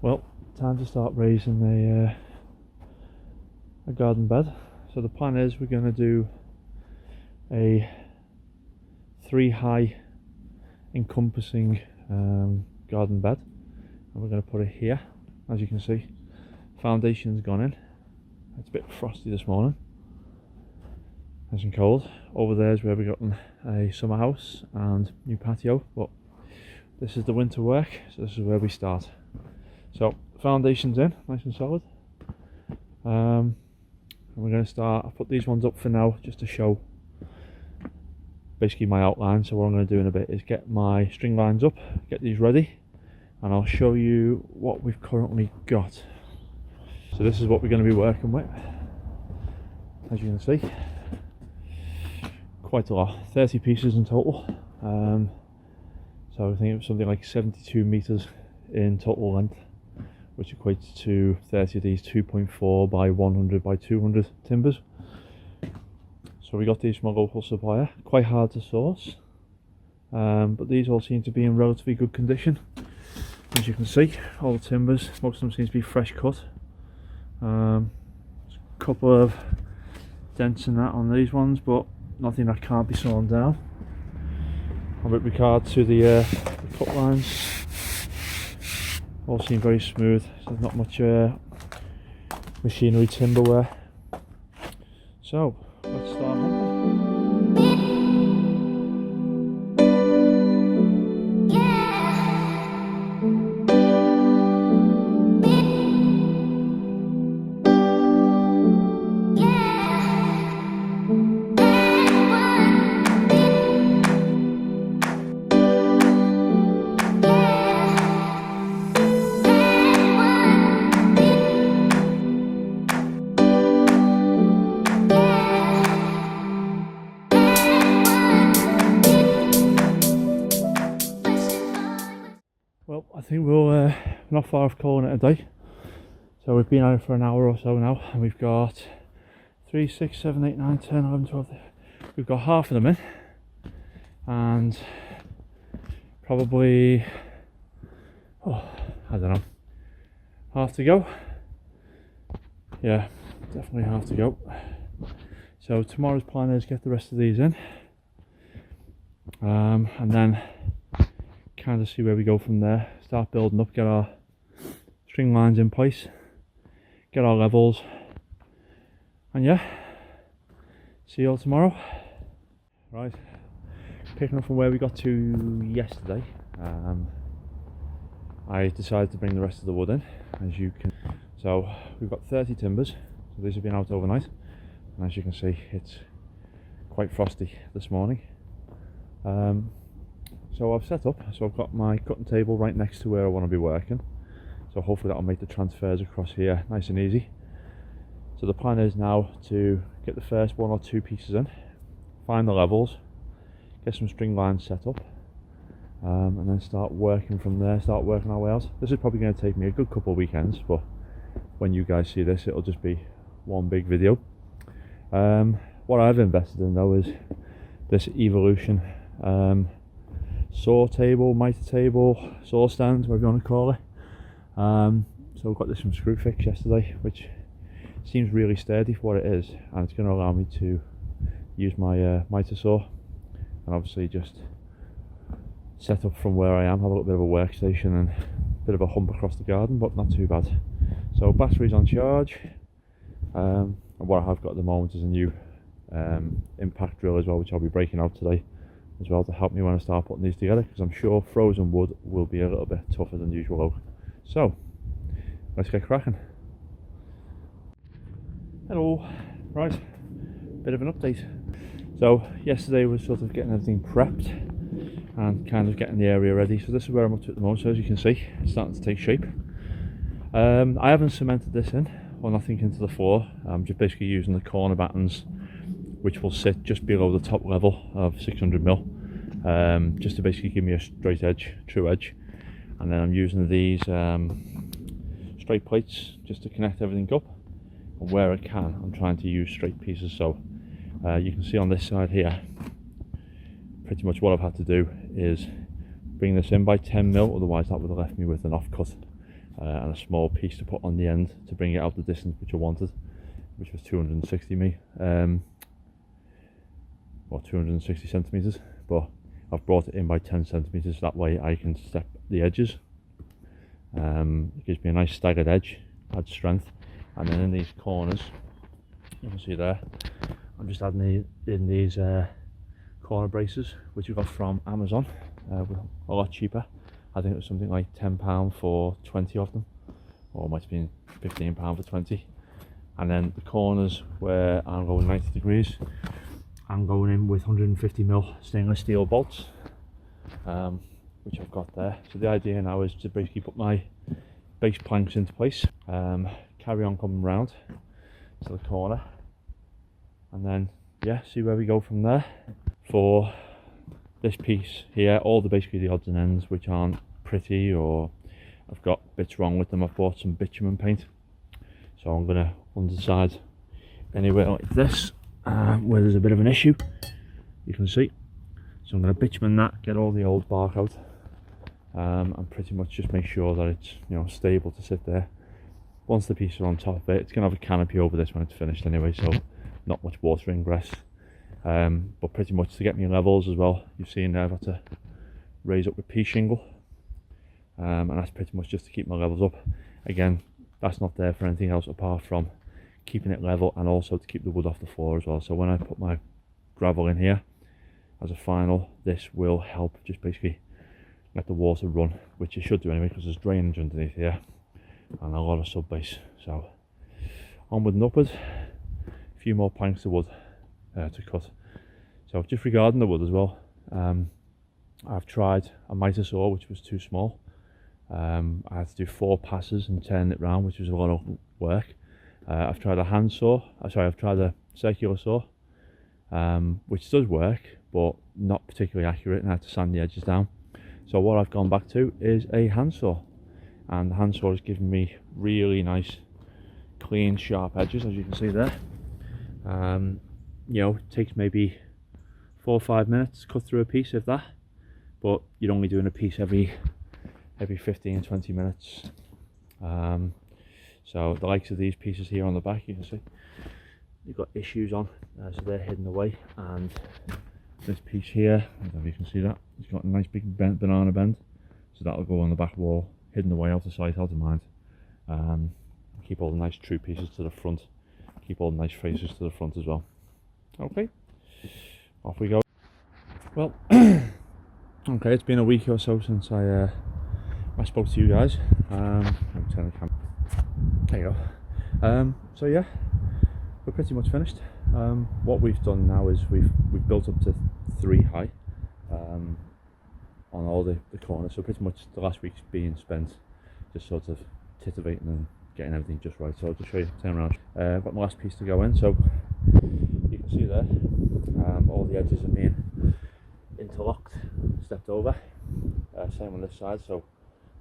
Well, time to start raising a garden bed. So the plan is we're going to do a 3 high encompassing garden bed, and we're going to put it here. As you can see, foundation's gone in. It's a bit frosty this morning, nice and cold. Over there is where we got a summer house and new patio, but this is the winter work, so this is where we start. So foundation's in, nice and solid. And we're going to start. I'll put these ones up for now just to show basically my outline. So what I'm going to do in a bit is get my string lines up, get these ready, and I'll show you what we've currently got. So this is what we're going to be working with, as you can see. Quite a lot, 30 pieces in total. So I think it was something like 72 meters in total length, which equates to 30 of these 2.4 by 100 by 200 timbers. So we got these from a local supplier, quite hard to source, but these all seem to be in relatively good condition. As you can see, all the timbers, most of them seem to be fresh cut. A couple of dents and that on these ones, but nothing that can't be sawn down. And with regard to the cut lines, all seem very smooth, so there's not much machinery timber wear. So let's start hunting. Well, I think we're not far off calling it a day. So we've been out for an hour or so now, and we've got 3, 6, 7, 8, 9, 10, 11, 12. We've got half of them in, and probably, I don't know, half to go. Yeah, definitely half to go. So tomorrow's plan is get the rest of these in, and then kind of see where we go from there. Start building up, get our string lines in place, get our levels, and yeah, see you all tomorrow. Right, picking up from where we got to yesterday, I decided to bring the rest of the wood in, as you can. So we've got 30 timbers, so these have been out overnight, and as you can see, it's quite frosty this morning. So I've set up, so I've got my cutting table right next to where I want to be working, so hopefully that'll make the transfers across here nice and easy. So the plan is now to get the first 1 or 2 pieces in, find the levels, get some string lines set up, and then start working from there, start working our way out. This is probably going to take me a good couple of weekends, but when you guys see this, it'll just be one big video. What I've invested in though is this Evolution saw table, mitre table, saw stand, whatever you want to call it. So we got this from Screwfix yesterday, which seems really sturdy for what it is, and it's going to allow me to use my mitre saw and obviously just set up from where I am, have a little bit of a workstation and a bit of a hump across the garden, but not too bad. So battery's on charge, and what I have got at the moment is a new impact drill as well, which I'll be breaking out today as well to help me when I start putting these together, because I'm sure frozen wood will be a little bit tougher than usual oak. So let's get cracking. Hello. Right, bit of an update. So yesterday was sort of getting everything prepped and kind of getting the area ready, so this is where I'm up to at the moment. So as you can see, it's starting to take shape. I haven't cemented this in or nothing into the floor. I'm just basically using the corner battens, which will sit just below the top level of 600mm, just to basically give me a straight edge, true edge. And then I'm using these straight plates just to connect everything up, and where I can I'm trying to use straight pieces. So you can see on this side here, pretty much what I've had to do is bring this in by 10mm, otherwise that would have left me with an offcut. and a small piece to put on the end to bring it out the distance which I wanted, which was 260 or 260 centimeters. But I've brought it in by 10 centimeters, that way I can step the edges. It gives me a nice staggered edge, adds strength. And then in these corners, you can see there, I'm just adding in these corner braces, which I got from Amazon, a lot cheaper. I think it was something like £10 for 20 of them, or it might have been £15 for 20. And then the corners where I'm going 90 degrees, I'm going in with 150mm stainless steel bolts, which I've got there. So the idea now is to basically put my base planks into place, carry on coming round to the corner, and then yeah, see where we go from there. For this piece here, basically the odds and ends which aren't pretty or I've got bits wrong with them, I've bought some bitumen paint. So I'm going to underside anywhere like this, where there's a bit of an issue, you can see. So I'm going to bitumen that, get all the old bark out, and pretty much just make sure that it's, you know, stable to sit there. Once the pieces are on top of it, it's going to have a canopy over this when it's finished anyway, so not much water ingress. But pretty much to get me levels as well, you've seen there I've had to raise up with pea shingle, and that's pretty much just to keep my levels up. Again, that's not there for anything else apart from keeping it level and also to keep the wood off the floor as well. So when I put my gravel in here as a final, this will help just basically let the water run, which it should do anyway because there's drainage underneath here and a lot of sub base. So onward and upward, a few more planks of wood to cut. So just regarding the wood as well, I've tried a mitre saw which was too small. I had to do 4 passes and turn it round, which was a lot of work. I've tried a hand saw, I've tried a circular saw, which does work but not particularly accurate, and I had to sand the edges down. So what I've gone back to is a hand saw, and the hand saw has given me really nice clean sharp edges, as you can see there. You know, it takes maybe 4 or 5 minutes to cut through a piece, if that, but you're only doing a piece every 15-20 minutes. So the likes of these pieces here on the back, you can see you've got issues on, so they're hidden away. And this piece here, I don't know if you can see that, it's got a nice big banana bend, so that'll go on the back wall, hidden away, out of sight, out of mind. Keep all the nice true pieces to the front, keep all the nice faces to the front as well. Okay, off we go. Well, okay, it's been a week or so since I spoke to you guys. Let me turn the camera. There you go. So yeah, we're pretty much finished. What we've done now is we've built up to 3 high on all the corners. So pretty much the last week's been spent just sort of titivating and getting everything just right. So I'll just show you, turn around. I've got my last piece to go in, so you can see there, all the edges are being interlocked, stepped over. Same on this side, so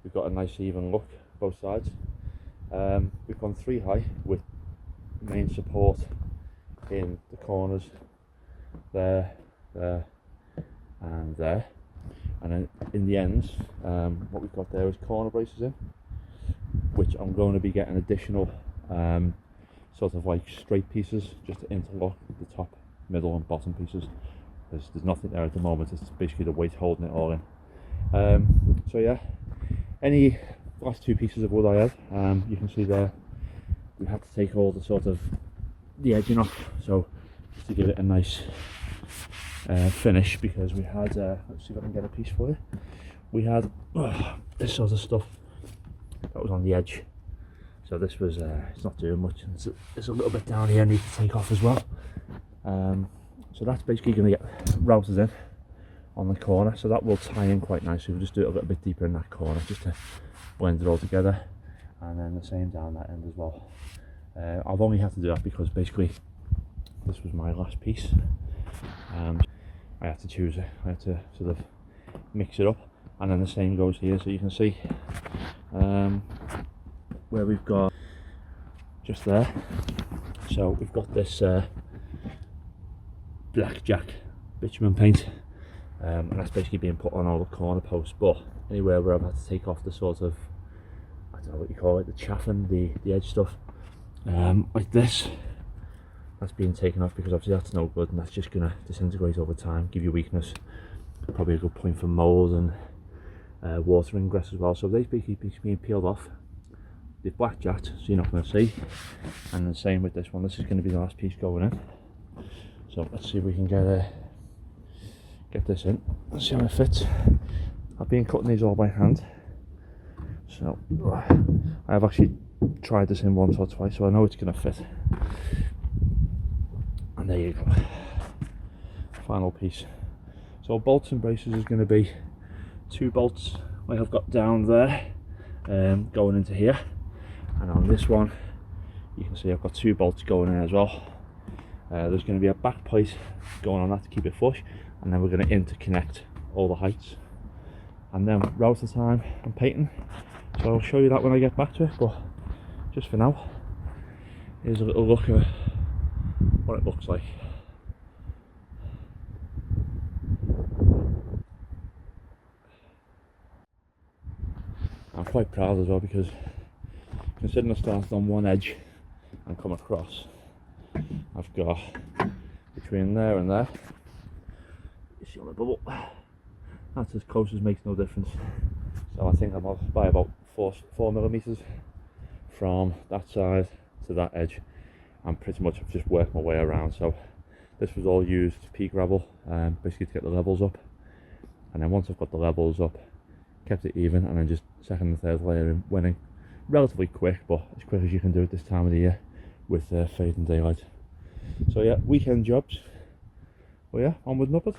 we've got a nice even look both sides. We've gone 3 high with main support in the corners there, and there, and then in the ends, what we've got there is corner braces in, which I'm going to be getting additional sort of like straight pieces just to interlock the top, middle and bottom pieces. There's nothing there at the moment, it's basically the weight holding it all in. So yeah, any last 2 pieces of wood I had, you can see there we had to take all the sort of the edging off, so just to give it a nice finish, because we had let's see if I can get a piece for you. We had this sort of stuff that was on the edge, so this was it's not doing much, and there's a little bit down here I need to take off as well. So that's basically going to get routed in on the corner, so that will tie in quite nicely. We'll just do it a little bit deeper in that corner just to blend it all together, and then the same down that end as well. I've only had to do that because basically this was my last piece. I had to choose it, I had to sort of mix it up, and then the same goes here. So you can see where we've got just there, so we've got this blackjack bitumen paint, and that's basically being put on all the corner posts, but anywhere where I've had to take off the sort of, I don't know what you call it, the chaffing, the edge stuff, like this. That's being taken off because obviously that's no good, and that's just going to disintegrate over time, give you weakness. Probably a good point for mould and water ingress as well. So these basically being peeled off. They've blackjacked, so you're not going to see. And the same with this one. This is going to be the last piece going in. So let's see if we can get this in. Let's see how it fits. I've been cutting these all by hand. So I have actually tried this in once or twice, so I know it's going to fit. And there you go. Final piece. So bolts and braces is going to be 2 bolts like I've got down there, going into here. And on this one, you can see I've got 2 bolts going in as well. There's going to be a back plate going on that to keep it flush, and then we're going to interconnect all the heights. And then router time and painting. So I'll show you that when I get back to it, but just for now, here's a little look at what it looks like. I'm quite proud as well because considering I started on one edge and come across, I've got between there and there, you see on the bubble, that's as close as makes no difference. So I think I'm off by about 4 millimeters from that side to that edge, and pretty much I've just worked my way around. So this was all used pea gravel, basically to get the levels up, and then once I've got the levels up, kept it even, and then just second and third layer in, went in relatively quick, but as quick as you can do at this time of the year with fading daylight. So yeah, weekend jobs. Well yeah, onward and upward.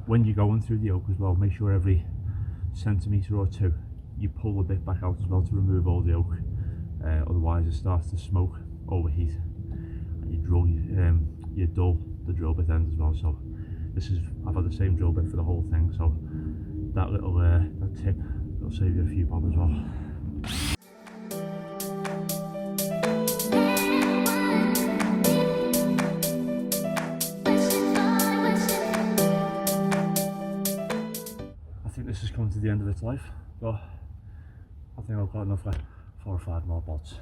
When you're going through the oak as well, make sure every centimetre or 2 you pull the bit back out as well to remove all the oak, otherwise it starts to smoke, overheat, and you dull the drill bit end as well. So I've had the same drill bit for the whole thing, so that little that tip will save you a few bob as well. This has come to the end of its life, but I think I've got enough for 4 or 5 more bolts.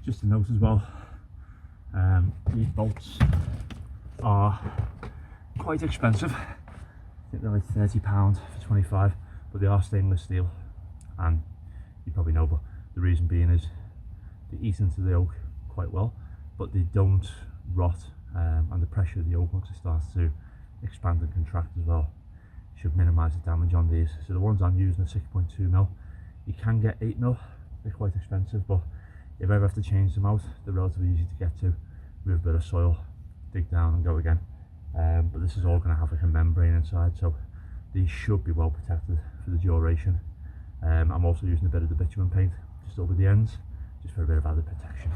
Just to note as well, these bolts are quite expensive. I think they're like £30 for 25, but they are stainless steel, and you probably know, but the reason being is they eat into the oak quite well, but they don't rot. And the pressure of the oak, once it starts to expand and contract as well, should minimise the damage on these. So the ones I'm using are 6.2mm. You can get 8mm, they're quite expensive, but if I ever have to change them out, they're relatively easy to get to. Move a bit of soil, dig down and go again. But this is all going to have like a membrane inside, so these should be well protected for the duration. I'm also using a bit of the bitumen paint just over the ends, just for a bit of added protection.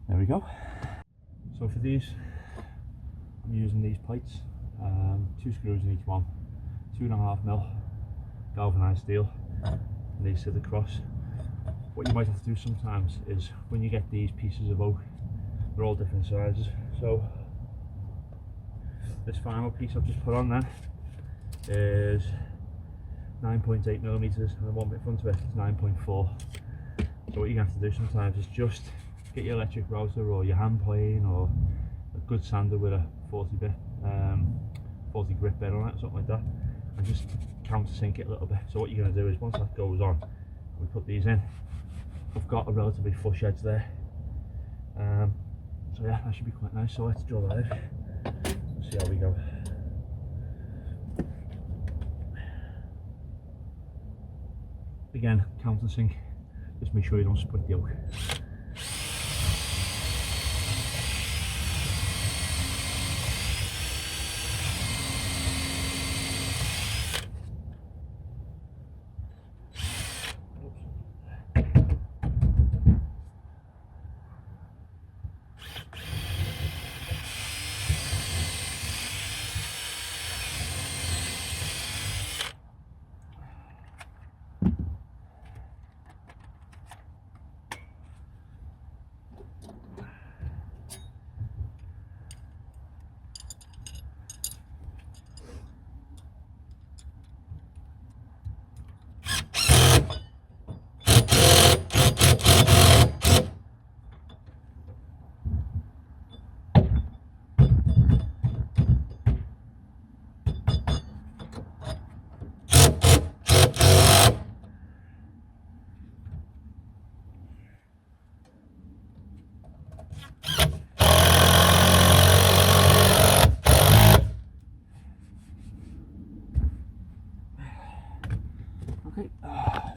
There we go. So for these, I'm using these plates, 2 screws in each one, 2.5mm galvanised steel, and these sit across. What you might have to do sometimes is, when you get these pieces of oak, they're all different sizes. So this final piece I've just put on there is 9.8mm, and the one bit in front of it is 9.4. So what you have to do sometimes is just get your electric router or your hand plane or a good sander with a 40 grit bit on it, something like that, and just countersink it a little bit. So what you're going to do is, once that goes on, we put these in, we've got a relatively flush edge there. So yeah, that should be quite nice. So let's drill that in, see how we go. Again, countersink, just make sure you don't split the oak. Okay,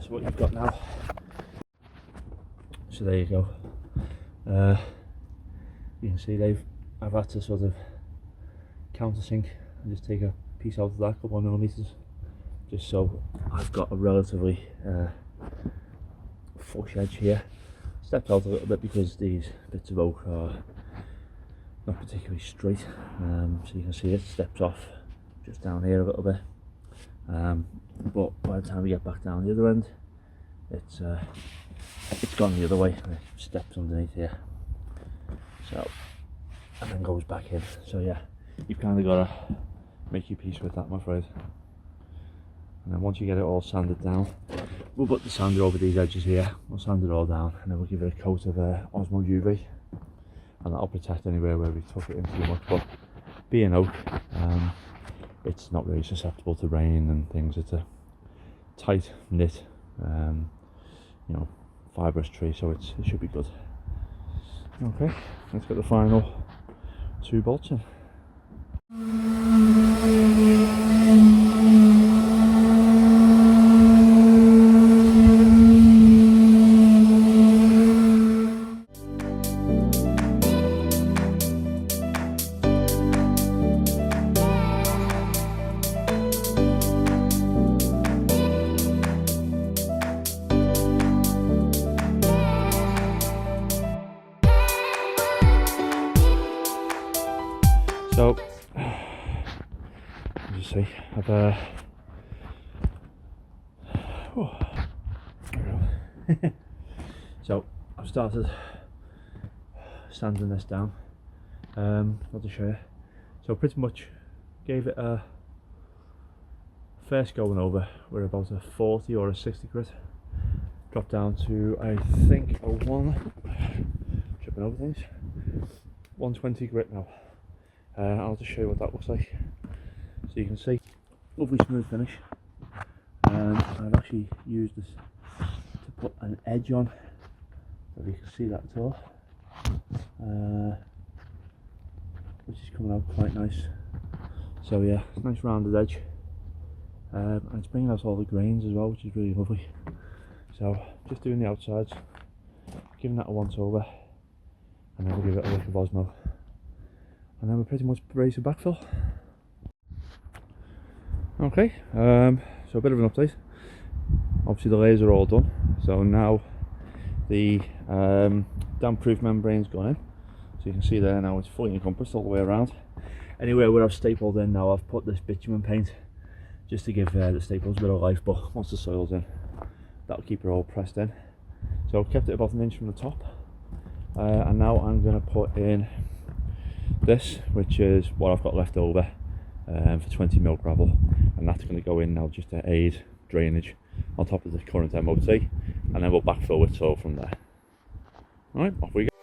so what you've got now, so there you go. You can see I've had to sort of countersink and just take a piece out of that, couple of millimeters, just so I've got a relatively flush edge here. Stepped out a little bit because these bits of oak are not particularly straight, so you can see it steps off just down here a little bit, but by the time we get back down the other end, it's gone the other way. It steps underneath here, so, and then goes back in. So yeah, you've kind of got to make your peace with that, I'm afraid. And then once you get it all sanded down, we'll put the sander over these edges here, we'll sand it all down, and then we'll give it a coat of Osmo UV, and that'll protect anywhere where we took it in too much. But being oak, it's not really susceptible to rain and things. It's a tight knit, you know, fibrous tree, so it should be good. Okay, let's get the final 2 bolts in. So, as you see, I've oh, there we go. So I've started sanding this down. I'll just show you. So pretty much gave it a first going over. We're about a 40 or a 60 grit. Dropped down to, I think, a tripping over things, 120 grit now. I'll just show you what that looks like. So you can see, lovely smooth finish. I've actually used this to put an edge on, so you can see that at all, which is coming out quite nice. So yeah, it's a nice rounded edge, and it's bringing out all the grains as well, which is really lovely. So just doing the outsides, giving that a once over, and then we'll give it a lick of Osmo. And then we're pretty much ready to backfill. Okay, so a bit of an update. Obviously the layers are all done, so now the damp proof membrane's gone in. So you can see there now it's fully encompassed all the way around. Anywhere where I've stapled in now, I've put this bitumen paint just to give the staples a bit of life, but once the soil's in, that'll keep it all pressed in. So I've kept it about an inch from the top, and now I'm going to put in this, which is what I've got left over for 20mm gravel, and that's going to go in now just to aid drainage on top of the current MOT, and then we'll backfill with soil from there. Alright, off we go.